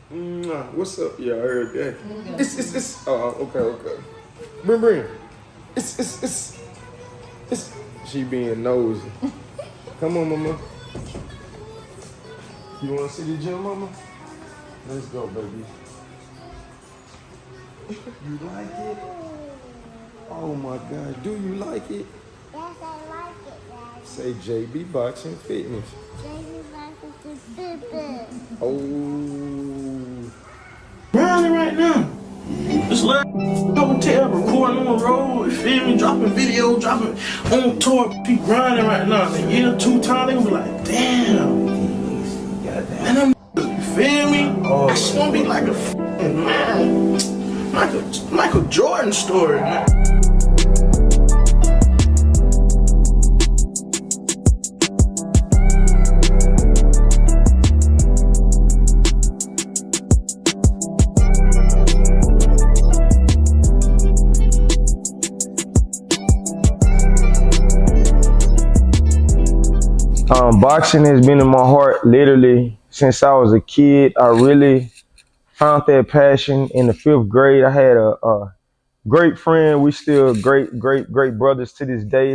What's up? Yeah, I heard that. It's. Oh, okay. Bring. It's. She being nosy. Come on, mama. You want to see the gym, mama? Let's go, baby. You like it? Oh my gosh, do you like it? Yes, I like it, Daddy. Say JB Boxing Fitness. Baby Bicycle Boo. Oh. Grinding right now. Just let hotel, recording on the road, you feel me? Dropping video, dropping on tour. Be grinding right now. They year 2 times, they gonna be like, damn. Man, them you feel me? I just wanna be like a man. Michael Jordan story, man. Boxing has been in my heart literally since I was a kid. I really found that passion in the fifth grade. I had a great friend. We still great brothers to this day.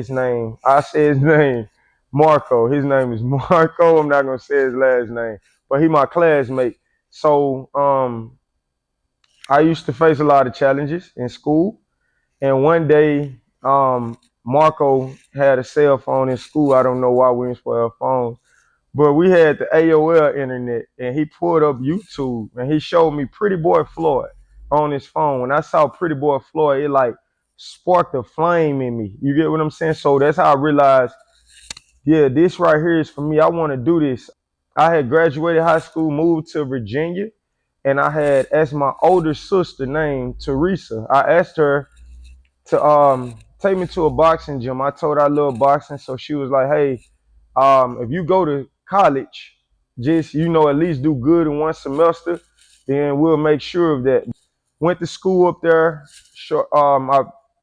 I say his name, Marco. His name is Marco. I'm not gonna say his last name, but he my classmate. So I used to face a lot of challenges in school, and one day Marco had a cell phone in school. I don't know why we didn't spell our phones, but we had the AOL internet, and he pulled up YouTube, and he showed me Pretty Boy Floyd on his phone. When I saw Pretty Boy Floyd, it like sparked a flame in me. You get what I'm saying? So that's how I realized, yeah, this right here is for me. I want to do this. I had graduated high school, moved to Virginia, and I had asked my older sister named Teresa. I asked her to take me to a boxing gym. I told her I love boxing, so she was like, "Hey, if you go to college, just at least do good in one semester, then we'll make sure of that." Went to school up there. I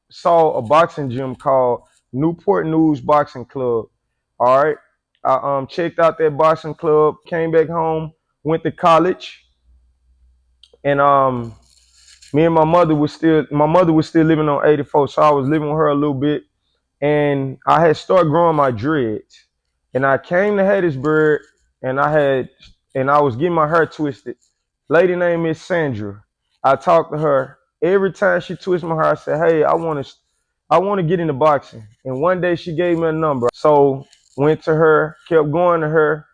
saw a boxing gym called Newport News Boxing Club. All right, I checked out that boxing club. Came back home. Went to college, and me and my mother was still living on 84, so I was living with her a little bit, and I had started growing my dreads, and I came to Hattiesburg, and I was getting my hair twisted. Lady name is Sandra. I talked to her every time she twists my hair. I said, "Hey, I want to get into boxing." And one day she gave me a number, so went to her, kept going to her,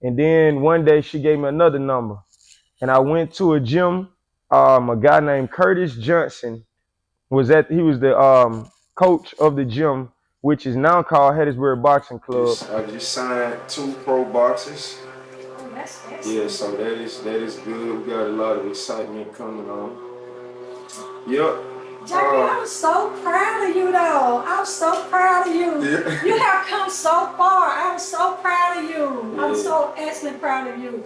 and then one day she gave me another number, and I went to a gym. A guy named Curtis Johnson he was the coach of the gym, which is now called Hattiesburg Boxing Club. I just signed 2 pro boxers. Oh, that's Yeah, excellent. so that is good. We got a lot of excitement coming on. Yep. Jamie, I'm so proud of you, though. I'm so proud of you. Yeah. You have come so far. I'm so proud of you. I'm Yeah. so excellent proud of you.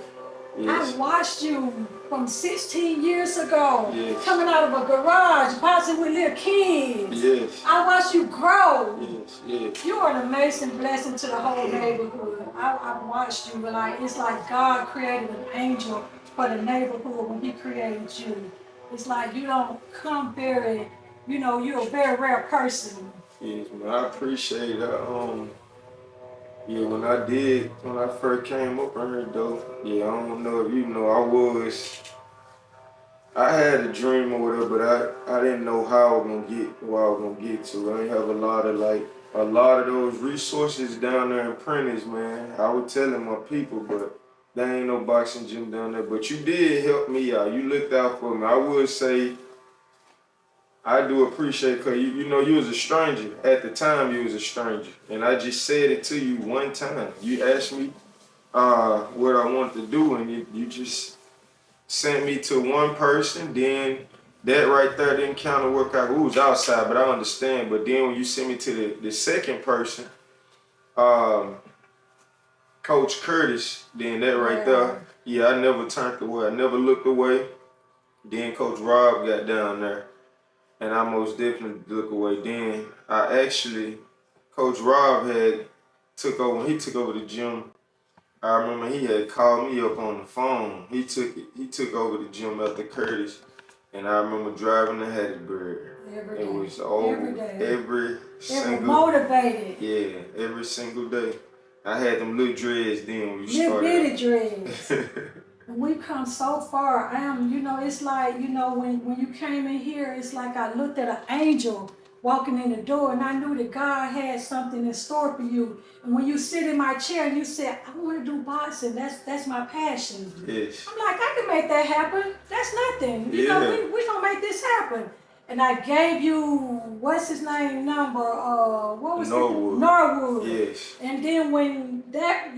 Yes. I watched you from 16 years ago, Yes. coming out of a garage, boxing with little kids. Yes. I watched you grow. Yes. You are an amazing blessing to the whole neighborhood. I've watched you, but it's like God created an angel for the neighborhood when He created you. It's like you don't come you're a very rare person. Yes, man. I appreciate that. Yeah, when I first came up on here though, yeah, I don't know if you know, I had a dream or whatever, but I didn't know how I was gonna get where I was gonna get to. I didn't have a lot of those resources down there in Prentice, man. I was telling my people, but there ain't no boxing gym down there. But you did help me out. You looked out for me. I would say I do appreciate, because you was a stranger. At the time, you was a stranger. And I just said it to you one time. You asked me what I wanted to do, and you just sent me to one person. Then that right there didn't kind of work out. We was outside, but I understand. But then when you sent me to the second person, um, Coach Curtis, then that right there, yeah, I never turned away. I never looked away. Then Coach Rob got down there, and I most definitely look away. Then Coach Rob had took over. When he took over the gym, I remember he had called me up on the phone. He took over the gym after Curtis, and I remember driving to Hattiesburg. Every It day. was all Every day. every Every single motivated. yeah, every single day. I had them little dreads then when you Little bitty started. dreads. And we've come so far. It's like, when you came in here, it's like I looked at an angel walking in the door and I knew that God had something in store for you. And when you sit in my chair and you said, I want to do boxing, that's my passion. Yes. I'm like, I can make that happen. That's nothing. Yeah. We gonna make this happen. And I gave you, what's his name, number, what was Norwood. it? Norwood. Yes. And then when that,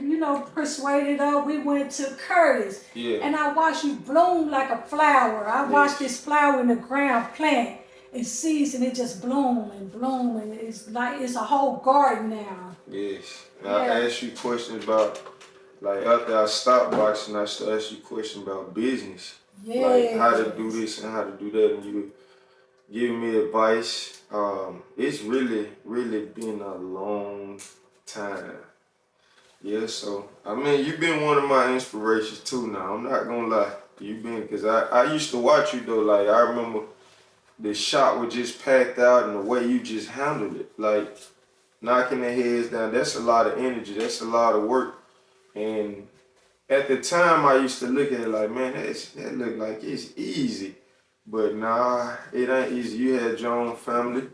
persuaded her, we went to Curtis. Yeah. And I watched you bloom like a flower. I watched this flower in the ground plant and seeds, and it just bloom and bloom, and it's a whole garden now. Yes. And Yeah. I asked you questions about, like, after I stopped boxing, I started asking you questions about business. Yeah. Like how to do this and how to do that, and you were giving me advice. It's really, really been a long time. Yeah, so I mean, you've been one of my inspirations too. Now I'm not gonna lie, you've been, cause I used to watch you though. Like I remember the shot was just packed out and the way you just handled it, like knocking their heads down. That's a lot of energy. That's a lot of work. And at the time, I used to look at it like, man, that look like it's easy. But nah, it ain't easy. You had your own family.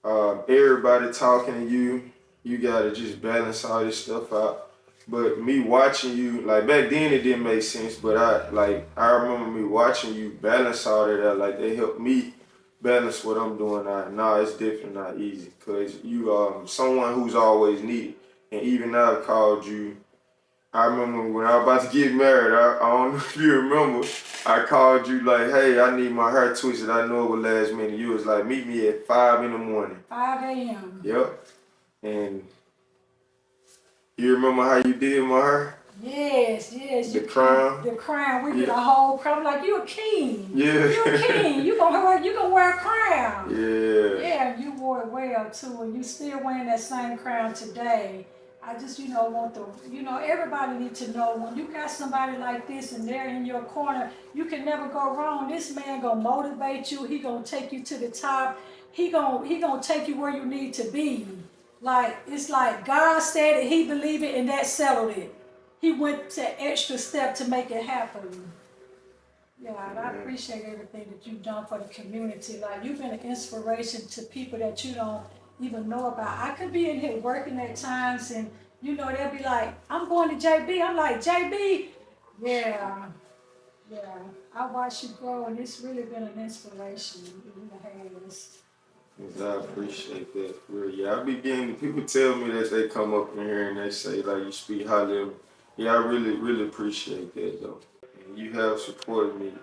Everybody talking to you. You gotta just balance all this stuff out. But me watching you, like back then it didn't make sense, but I remember me watching you balance all that out. Like they helped me balance what I'm doing now. Nah, it's definitely not easy. Cause you someone who's always needed. And even now I called you. I remember when I was about to get married, I don't know if you remember, I called you like, hey, I need my hair twisted. I know it was last minute. You was like, meet me at 5 in the morning. 5 a.m. Yep. And you remember how you did my hair? Yes. The crown? The crown. We did a whole crown. Like, you a king. Yeah. You a king. You gonna wear a crown. Yeah. Yeah, you wore it well too, and you still wearing that same crown today. I just, want everybody need to know when you got somebody like this and they're in your corner, you can never go wrong. This man gonna motivate you. He gonna take you to the top. He gonna take you where you need to be. Like, it's like God said it, he believed it, and that settled it. He went to extra step to make it happen. Yeah, and I appreciate everything that you've done for the community. Like, you've been an inspiration to people that you don't even know about. I could be in here working at times and, they'll be like, I'm going to JB. I'm like, JB? Yeah. I watched you grow, and it's really been an inspiration in the hands. I appreciate that. For real. Yeah, I be getting, people tell me that they come up in here and they say, like, you speak highly of me. Yeah, I really, really appreciate that, though. And you have supported me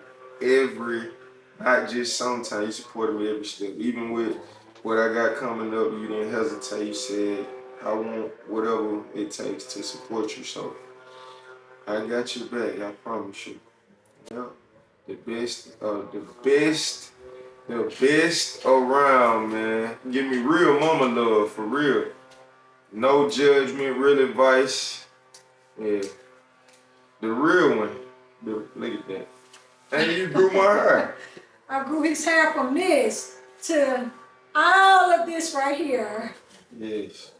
not just sometimes, you supported me every step. Even with what I got coming up, you didn't hesitate. You said, I want whatever it takes to support you. So I got your back, I promise you. Yep. The best around, man. Give me real mama love, for real. No judgment, real advice. Yeah. The real one. Look at that. And you grew my hair. I grew his hair from this to all of this right here. Yes.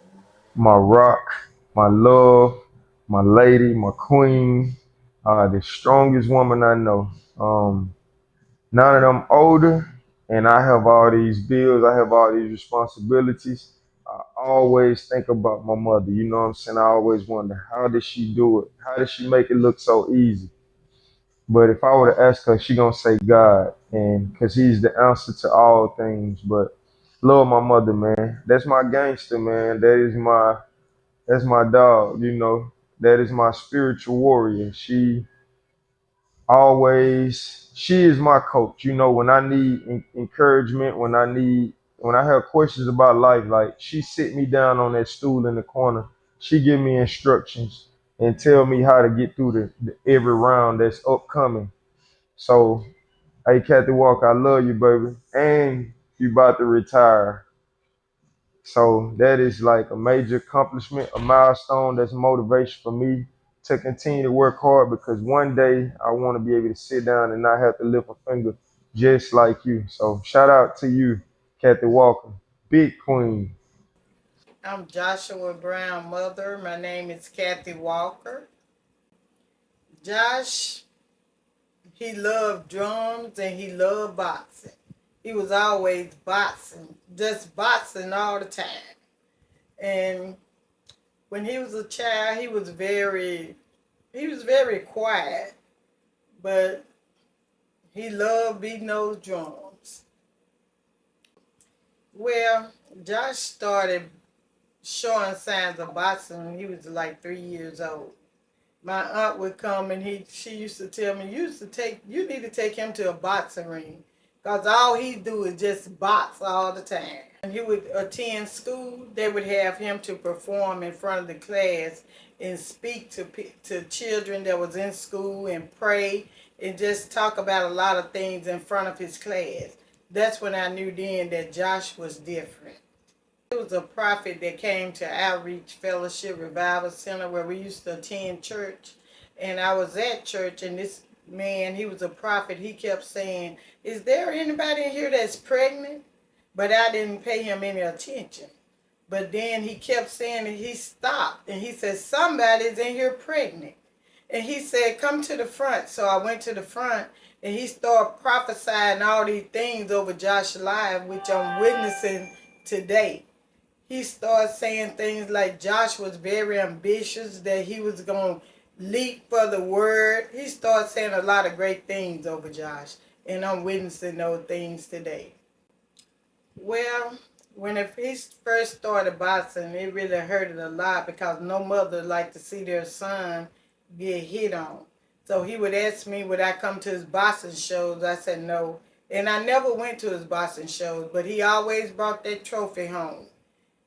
My rock, my love, my lady, my queen, the strongest woman I know. Now that I'm older and I have all these bills, I have all these responsibilities, I always think about my mother. You know what I'm saying? I always wonder, how did she do it? How did she make it look so easy? But if I were to ask her, she gonna say God, and because He's the answer to all things. But love my mother, man. That's my gangster, man. That's my dog. That is my spiritual warrior. She is my coach. When I need encouragement, when I have questions about life, like she sit me down on that stool in the corner. She give me instructions and tell me how to get through the every round that's upcoming. So, hey, Kathy Walker, I love you, baby, and you about to retire. So that is like a major accomplishment, a milestone. That's motivation for me. to continue to work hard because one day I want to be able to sit down and not have to lift a finger just like you. So shout out to you, Kathy Walker, big queen. I'm Joshua Brown mother. My name is Kathy Walker. Josh, he loved drums and he loved boxing. He was always boxing, just boxing all the time. And when he was a child, he was very quiet, but he loved beating those drums. Well, Josh started showing signs of boxing when he was like 3 years old. My aunt would come and she used to tell me, you need to take him to a boxing ring, because all he do is just box all the time. When he would attend school, they would have him to perform in front of the class and speak to children that was in school and pray and just talk about a lot of things in front of his class. That's when I knew then that Josh was different. It was a prophet that came to Outreach Fellowship Revival Center where we used to attend church. And I was at church, and this man, he was a prophet. He kept saying, is there anybody in here that's pregnant? But I didn't pay him any attention. But then he kept saying it. He stopped, and he said, somebody's in here pregnant. And he said, come to the front. So I went to the front, and he started prophesying all these things over Josh's life, which I'm witnessing today. He started saying things like Josh was very ambitious, that he was going to leap for the word. He started saying a lot of great things over Josh, and I'm witnessing those things today. Well, when he first started boxing, it really hurted a lot because no mother liked to see their son get hit on. So he would ask me, would I come to his boxing shows? I said no. And I never went to his boxing shows, but he always brought that trophy home.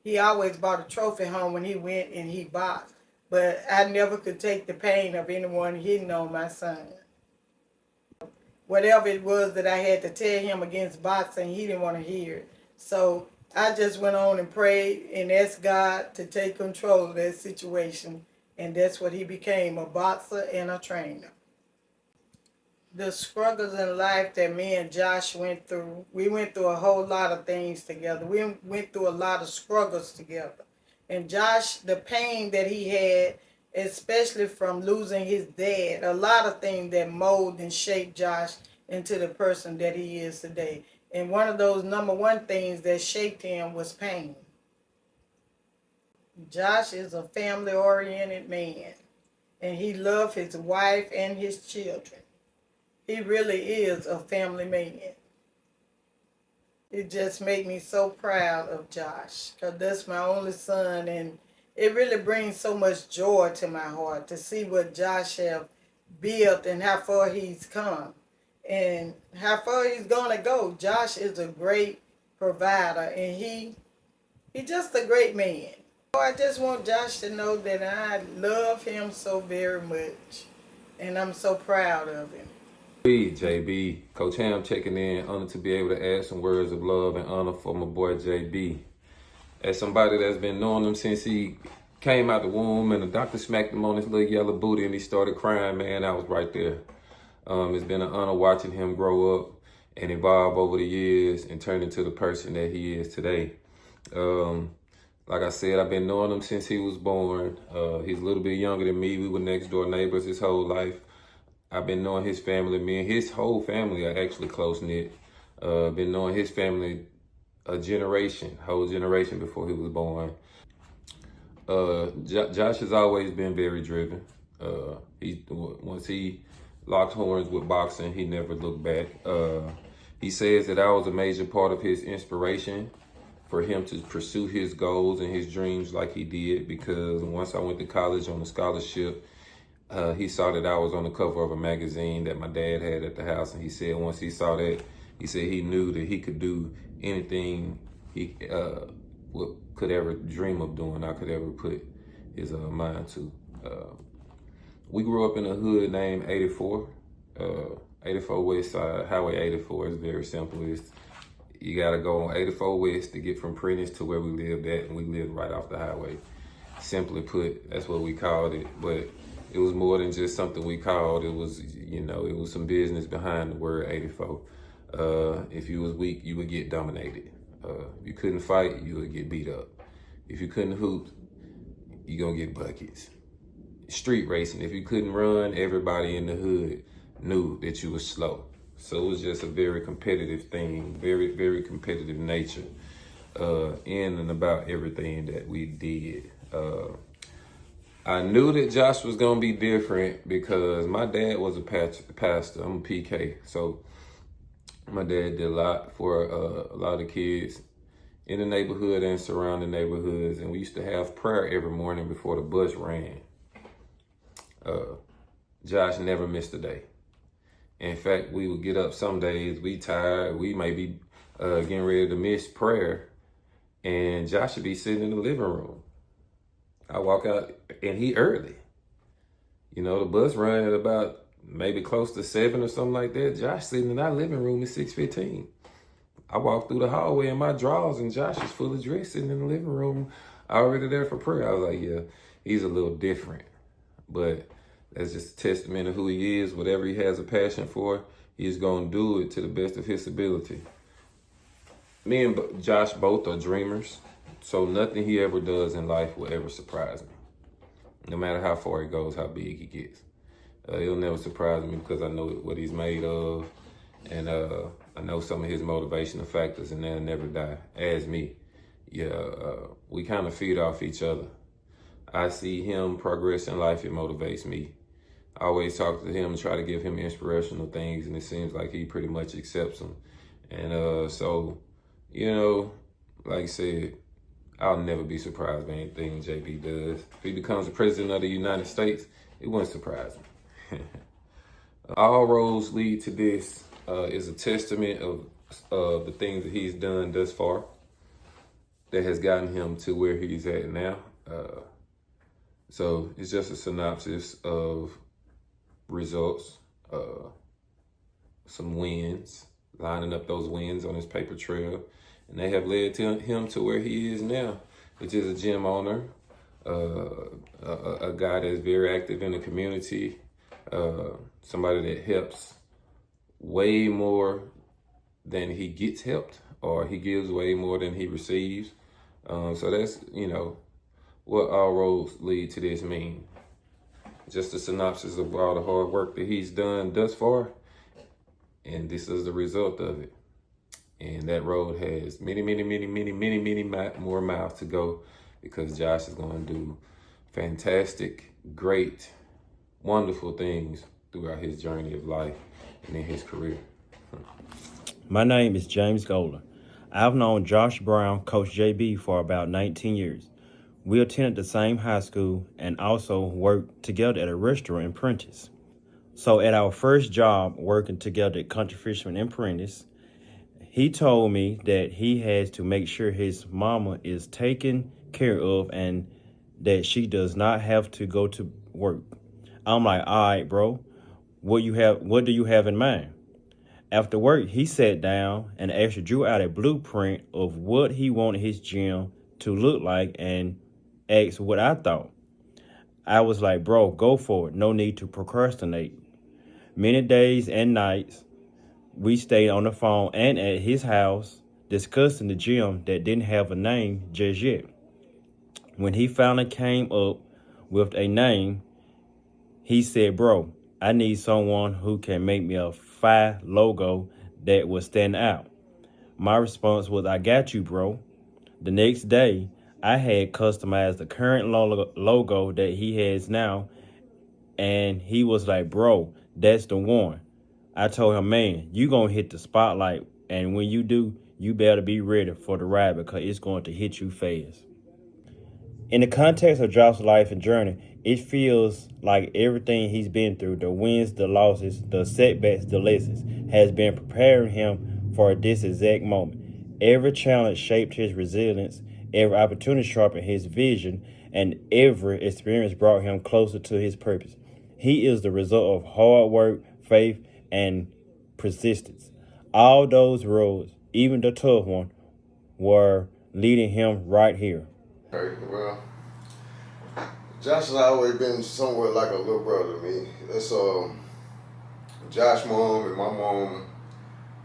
He always brought a trophy home when he went and he boxed. But I never could take the pain of anyone hitting on my son. Whatever it was that I had to tell him against boxing, he didn't want to hear it. So I just went on and prayed and asked God to take control of that situation. And that's what he became, a boxer and a trainer. The struggles in life that me and Josh went through, we went through a whole lot of things together. We went through a lot of struggles together. And Josh, the pain that he had, especially from losing his dad, a lot of things that molded and shaped Josh into the person that he is today. And one of those number one things that shaped him was pain. Josh is a family-oriented man, and he loved his wife and his children. He really is a family man. It just made me so proud of Josh, because that's my only son, and it really brings so much joy to my heart to see what Josh have built and how far he's come and how far he's going to go. Josh is a great provider, and he's just a great man. I just want Josh to know that I love him so very much, and I'm so proud of him. JB, Coach Ham checking in, honored to be able to add some words of love and honor for my boy JB. As somebody that's been knowing him since he came out the womb and the doctor smacked him on his little yellow booty and he started crying, man, I was right there. It's been an honor watching him grow up and evolve over the years and turn into the person that he is today. Like I said, I've been knowing him since he was born. He's a little bit younger than me. We were next door neighbors his whole life. I've been knowing his family. Me and his whole family are actually close-knit. Been knowing his family a whole generation before he was born. Josh has always been very driven. Once he locked horns with boxing, he never looked back. He says that I was a major part of his inspiration for him to pursue his goals and his dreams like he did, because once I went to college on a scholarship, he saw that I was on the cover of a magazine that my dad had at the house, and he said once he saw that, he said he knew that he could do anything he could ever dream of doing, I could ever put his mind to. We grew up in a hood named 84, 84 West Side. Highway 84 is very simple. You gotta go on 84 West to get from Prentice to where we lived at, and we lived right off the highway. Simply put, that's what we called it, but It was more than just something we called. It was, you know, it was some business behind the word 84. If you was weak, you would get dominated. If you couldn't fight, you would get beat up. If you couldn't hoop, you gonna get buckets. Street racing, if you couldn't run, everybody in the hood knew that you were slow. So it was just a very competitive thing, very, very competitive nature in and about everything that we did. I knew that Josh was gonna be different because my dad was a pastor. I'm a PK, so my dad did a lot for a lot of kids in the neighborhood and surrounding neighborhoods, and we used to have prayer every morning before the bus ran. Josh never missed a day. In fact, we would get up some days, we tired, we may be getting ready to miss prayer, and Josh would be sitting in the living room. I walk out, and he early. You know, the bus run at about maybe close to 7 or something like that. Josh sitting in our living room at 6:15. I walked through the hallway in my drawers, and Josh is fully dressed sitting in the living room, already there for prayer. I was like, yeah, he's a little different. But that's just a testament of who he is. Whatever he has a passion for, he's going to do it to the best of his ability. Me and Josh both are dreamers, so nothing he ever does in life will ever surprise me. No matter how far he goes, how big he gets. He'll never surprise me because I know what he's made of, and I know some of his motivational factors, and they'll never die. As me, we kind of feed off each other. I see him progress in life, it motivates me. I always talk to him and try to give him inspirational things, and it seems like he pretty much accepts them. And so, you know, like I said, I'll never be surprised by anything JB does. If he becomes the president of the United States, it wouldn't surprise me. All roads lead to this is a testament of the things that he's done thus far that has gotten him to where he's at now. So it's just a synopsis of results, some wins, lining up those wins on his paper trail. And they have led to him to where he is now, which is a gym owner, a guy that's very active in the community, somebody that helps way more than he gets helped, or he gives way more than he receives. So that's, you know, what all roads lead to this mean. Just a synopsis of all the hard work that he's done thus far, and this is the result of it. And that road has many more miles to go, because Josh is going to do fantastic, great, wonderful things throughout his journey of life and in his career. My name is James Golder. I've known Josh Brown, Coach JB, for about 19 years. We attended the same high school and also worked together at a restaurant in Prentice. So at our first job working together at Country Fisherman in Prentice, he told me that he has to make sure his mama is taken care of and that she does not have to go to work. I'm like, all right, bro, what do you have in mind? After work, he sat down and actually drew out a blueprint of what he wanted his gym to look like and asked what I thought. I was like, bro, go for it. No need to procrastinate. Many days and nights, we stayed on the phone and at his house discussing the gym that didn't have a name just yet. When he finally came up with a name, he said, bro, I need someone who can make me a fire logo that will stand out. My response was, I got you, bro. The next day, I had customized the current logo that he has now, and he was like, bro, that's the one. I told him, man, you gonna hit the spotlight, and when you do, you better be ready for the ride because it's going to hit you fast. In the context of Josh's life and journey, it feels like everything he's been through, the wins, the losses, the setbacks, the lessons, has been preparing him for this exact moment. Every challenge shaped his resilience, every opportunity sharpened his vision, and every experience brought him closer to his purpose. He is the result of hard work, faith, and persistence. All those roads, even the tough one, were leading him right here. Okay, well, Josh has always been somewhat like a little brother to me. That's Josh mom and my mom,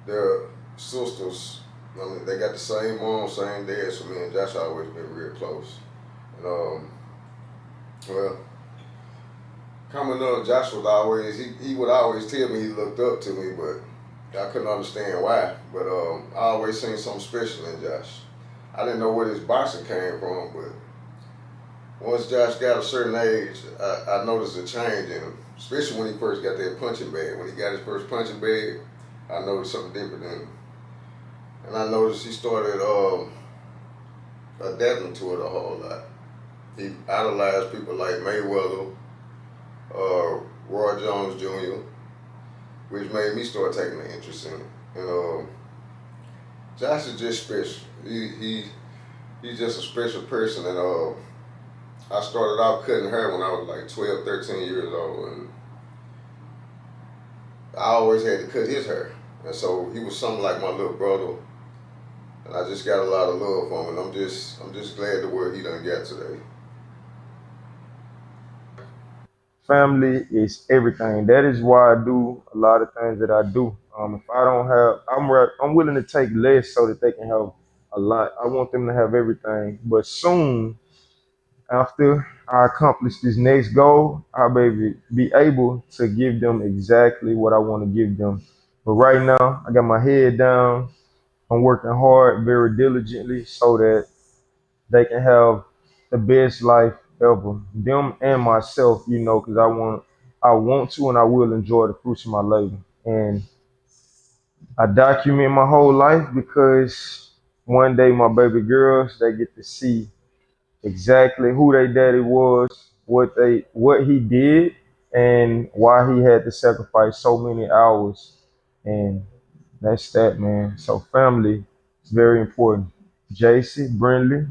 they're sisters. I mean, they got the same mom, same dad, so me and Josh always been real close. And well, coming up, Josh would always he would always tell me he looked up to me, but I couldn't understand why. But I always seen something special in Josh. I didn't know where his boxing came from, but once Josh got a certain age, I noticed a change in him, especially when he first got that punching bag. When he got his first punching bag, I noticed something different in him. And I noticed he started adapting to it a whole lot. He idolized people like Mayweather, Roy Jones Jr., which made me start taking an interest in it. And Josh is just special. He's just a special person. And I started out cutting hair when I was like 12, 13 years old, and I always had to cut his hair. And so he was something like my little brother, and I just got a lot of love for him, and I'm just glad to where he done got today. Family is everything. That is why I do a lot of things that I do. If I don't have, I'm willing to take less so that they can have a lot. I want them to have everything. But soon after I accomplish this next goal, I'll be able to give them exactly what I want to give them. But right now, I got my head down. I'm working hard, very diligently, so that they can have the best life ever. Them and myself, because I want to, and I will enjoy the fruits of my labor. And I document my whole life because one day my baby girls, they get to see exactly who their daddy was, what he did, and why he had to sacrifice so many hours. And that's that, man. So family is very important. JC, Brindley,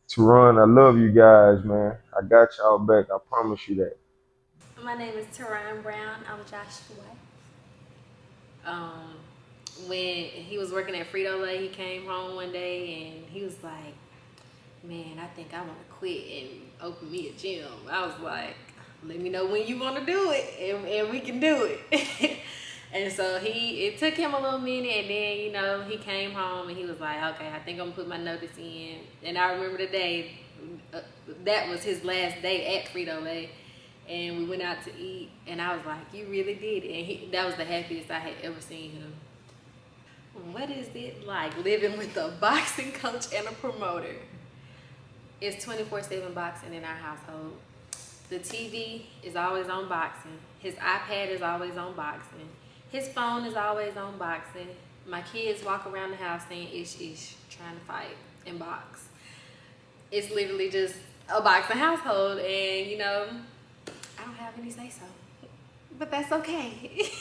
Teron, I love you guys, man. I got y'all back. I promise you that. My name is Teron Brown. I'm Josh's wife. Um, when he was working at Frito Lay, he came home one day and he was like, "Man, I think I want to quit and open me a gym." I was like, "Let me know when you want to do it, and we can do it." And so it took him a little minute, and then he came home and he was like, "Okay, I think I'm gonna put my notice in." And I remember the day that was his last day at Frito Lay. And we went out to eat, and I was like, "You really did it." And that was the happiest I had ever seen him. What is it like living with a boxing coach and a promoter? It's 24/7 boxing in our household. The TV is always on boxing. His iPad is always on boxing. His phone is always on boxing. My kids walk around the house saying ish ish, trying to fight and box. It's literally just a boxing household, and I don't have any say so, but that's okay.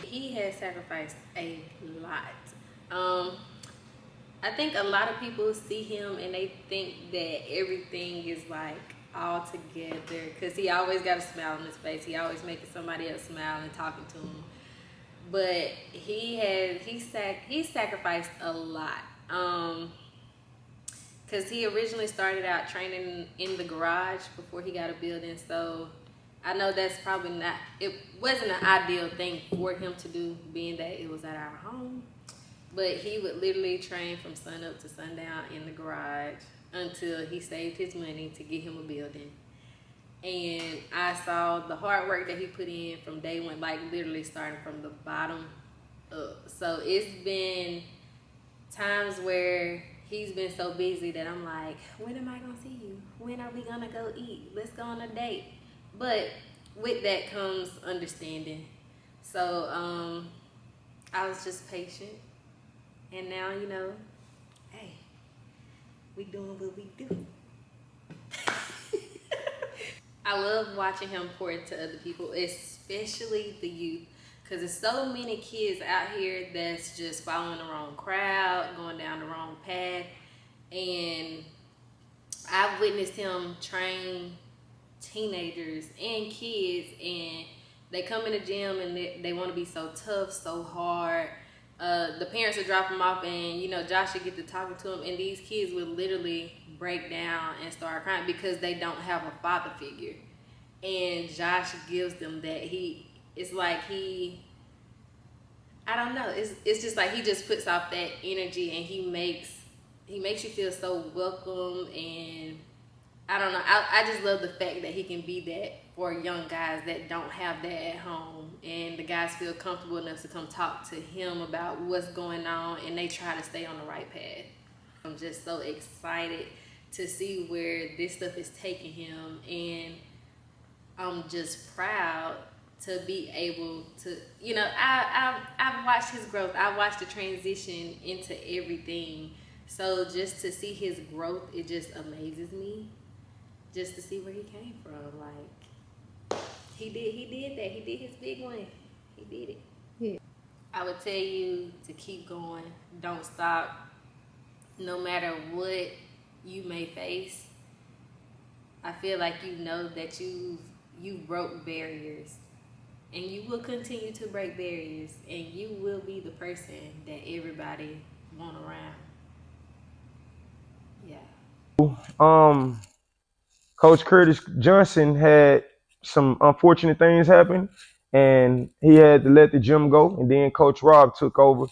He has sacrificed a lot. I think a lot of people see him and they think that everything is like all together because he always got a smile on his face. He always making somebody else smile and talking to him. But he sacrificed a lot. Because he originally started out training in the garage before he got a building. So I know that's probably it wasn't an ideal thing for him to do, being that it was at our home. But he would literally train from sun up to sundown in the garage until he saved his money to get him a building. And I saw the hard work that he put in from day one, like literally starting from the bottom up. So it's been times where he's been so busy that I'm like, when am I gonna see you? When are we gonna go eat? Let's go on a date. But with that comes understanding. So I was just patient. And now, hey, we doing what we do. I love watching him pour into other people, especially the youth. Because there's so many kids out here that's just following the wrong crowd, going down the wrong path. And I've witnessed him train teenagers and kids, and they come in the gym and they want to be so tough, so hard, the parents would drop him off, and Josh would get to talking to him, and these kids would literally break down and start crying because they don't have a father figure, and Josh gives them that. It's like I don't know, it's just like he just puts off that energy, and he makes you feel so welcome. And I don't know. I just love the fact that he can be that for young guys that don't have that at home, and the guys feel comfortable enough to come talk to him about what's going on, and they try to stay on the right path. I'm just so excited to see where this stuff is taking him, and I'm just proud to be able to, I've watched his growth. I watched the transition into everything. So just to see his growth, it just amazes me. Just to see where he came from, like he did that. He did his big one. He did it. Yeah. I would tell you to keep going. Don't stop. No matter what you may face, I feel like that you broke barriers, and you will continue to break barriers, and you will be the person that everybody want around. Yeah. Coach Curtis Johnson had some unfortunate things happen, and he had to let the gym go. And then Coach Rob took over,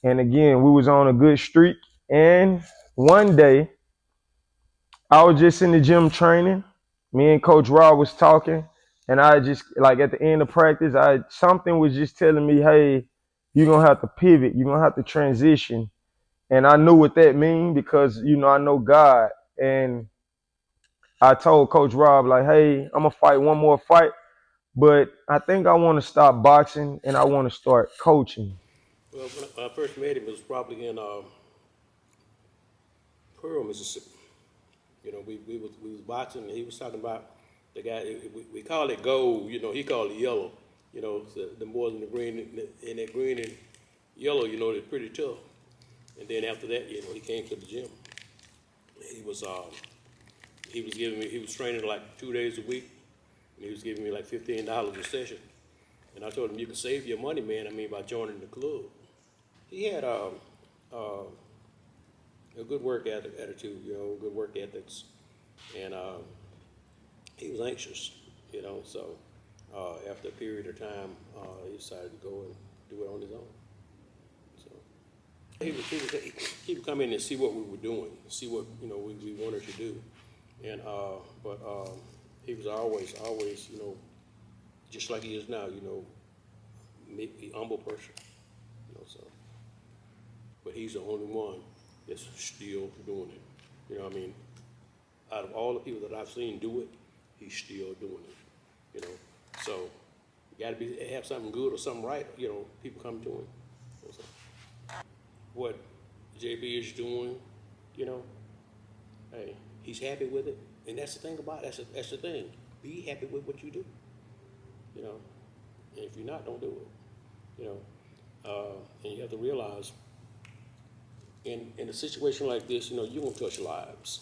and again we was on a good streak. And one day, I was just in the gym training. Me and Coach Rob was talking, and I just like at the end of practice, something was just telling me, "Hey, you're gonna have to pivot. You're gonna have to transition." And I knew what that mean because I know God. And I told Coach Rob, like, hey, I'm gonna fight one more fight, but I think I want to stop boxing and I want to start coaching. Well, when I first met him, it was probably in Pearl, Mississippi. We was boxing, and he was talking about the guy. We call it gold. He called it yellow. So the boys in the green, in that green and yellow, they're pretty tough. And then after that, he came to the gym. He was training like 2 days a week, and he was giving me like $15 a session. And I told him, you can save your money, man. By joining the club. He had a good work attitude, good work ethics, and he was anxious, So after a period of time, he decided to go and do it on his own. So he would come in and see what we were doing, see what we wanted to do, and but he was always just like he is now, a humble person, So, but he's the only one that's still doing it. Out of all the people that I've seen do it, he's still doing it. So you got to have something good or something right. People come to him. So, what JB is doing, hey, he's happy with it, and that's the thing about it. That's the thing. Be happy with what you do. And if you're not, don't do it. And you have to realize, in a situation like this, you're gonna touch lives.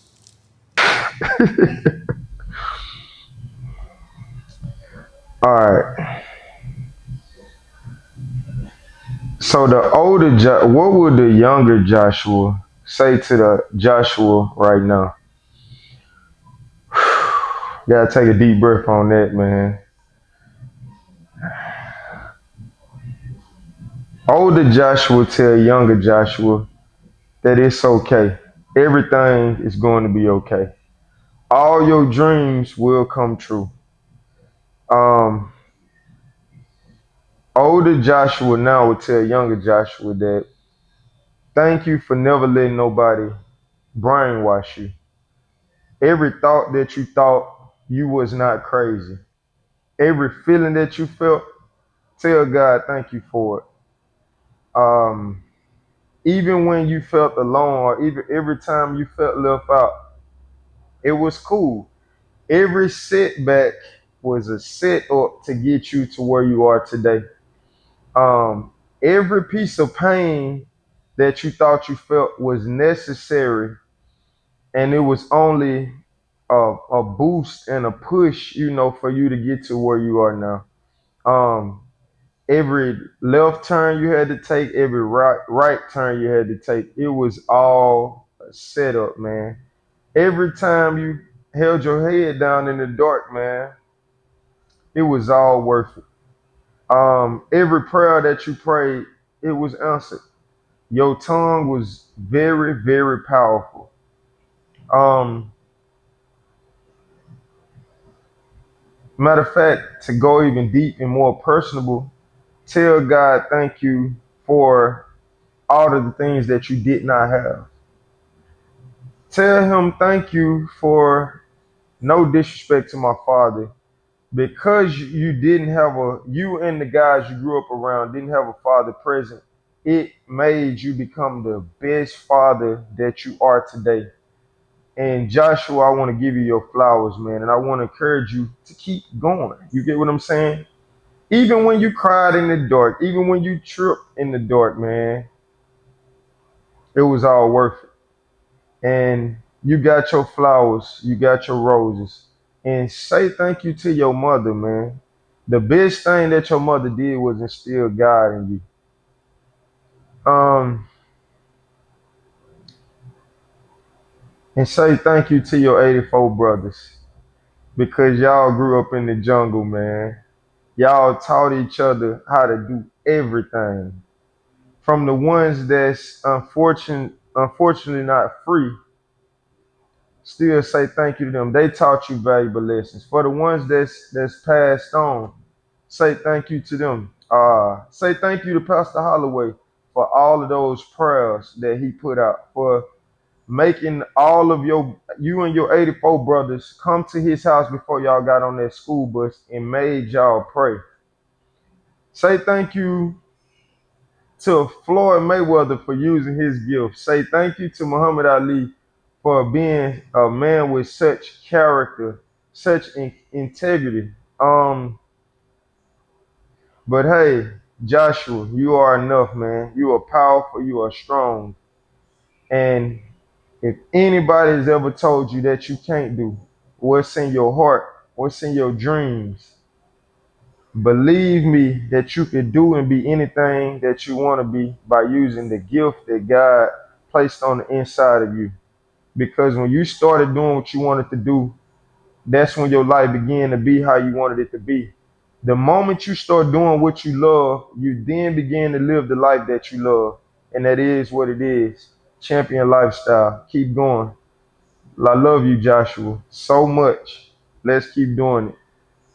All right. So the older, what would the younger Joshua say to the Joshua right now? Gotta take a deep breath on that, man. Older Joshua tell younger Joshua that it's okay. Everything is going to be okay. All your dreams will come true. Older Joshua now would tell younger Joshua that thank you for never letting nobody brainwash you. Every thought that you thought, you was not crazy. Every feeling that you felt, tell God thank you for it. Even when you felt alone, or even every time you felt left out, it was cool. Every setback was a set up to get you to where you are today. Every piece of pain that you thought you felt was necessary, and it was only a boost and a push, for you to get to where you are now. Every left turn you had to take, every right turn you had to take, it was all a setup, man. Every time you held your head down in the dark, man, it was all worth it. Every prayer that you prayed, it was answered. Your tongue was very, very powerful. Um, Matter of fact, to go even deep and more personable, tell God thank you for all of the things that you did not have. Tell him thank you for, no disrespect to my father, because you didn't have you and the guys you grew up around didn't have a father present. It made you become the best father that you are today. And Joshua, I want to give you your flowers, man, and I want to encourage you to keep going. You get what I'm saying? Even when you cried in the dark, even when you tripped in the dark, man, it was all worth it. And you got your flowers, you got your roses. And say thank you to your mother, man. The best thing that your mother did was instill God in you. And say thank you to your 84 brothers, because y'all grew up in the jungle, man. Y'all taught each other how to do everything. From the ones that's unfortunately not free, still say thank you to them. They taught you valuable lessons. For the ones that's passed on, say thank you to them. Say thank you to Pastor Holloway for all of those prayers that he put out, for making all of you and your 84 brothers come to his house before y'all got on that school bus and made y'all pray. Say thank you to Floyd Mayweather for using his gift. Say thank you to Muhammad Ali for being a man with such character, such integrity. But hey, Joshua, you are enough, man. You are powerful. You are strong. And if anybody has ever told you that you can't do what's in your heart, what's in your dreams, believe me that you can do and be anything that you want to be by using the gift that God placed on the inside of you. Because when you started doing what you wanted to do, that's when your life began to be how you wanted it to be. The moment you start doing what you love, you then begin to live the life that you love. And that is what it is. Champion lifestyle. Keep going. I love you, Joshua, so much. Let's keep doing it.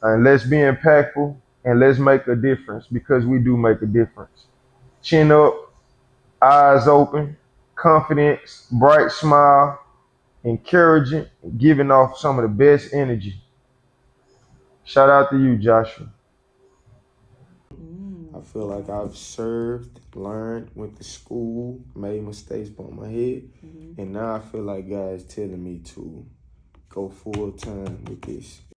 And let's be impactful and let's make a difference, because we do make a difference. Chin up, eyes open, confidence, bright smile, encouraging, giving off some of the best energy. Shout out to you, Joshua. I feel like I've served, learned, went to school, made mistakes, bumped my head, and now I feel like God is telling me to go full time with this.